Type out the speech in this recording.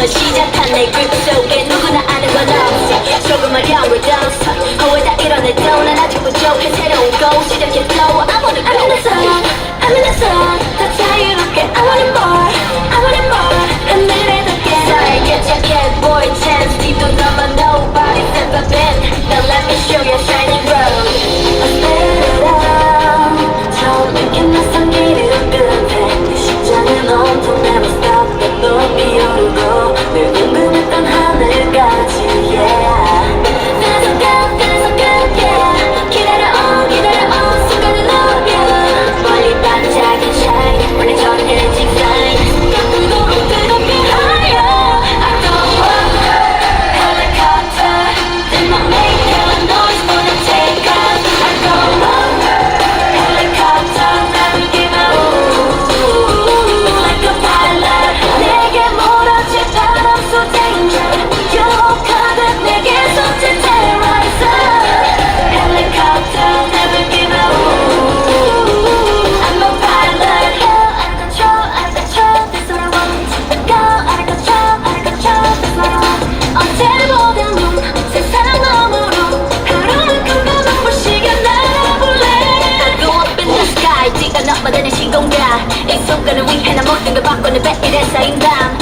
처음부터 시작한 내 grip 속에 누구나 아는 건 없지. 조금 어려운 더 왜 다 이뤄내도 난 아직 부족해. 새로운 go 시작해 flow I wanna go. I'm in the zone, I'm in the zone. 더 자유롭게 I want it more, I want it more. 하늘에 닿게 살게 착해 boy chance. 뒤도 넘어 nobody's ever been. Now let me show you a shining road. I spit it out. 처음 느낀 낯선 길을 끝에 네 심장은 온통 never stop. 내 높이 오르고 늘 궁금했던 하늘까지 yeah. 이 순간을 위해 난 모든 걸 바꾸는 100일의 쌓인 밤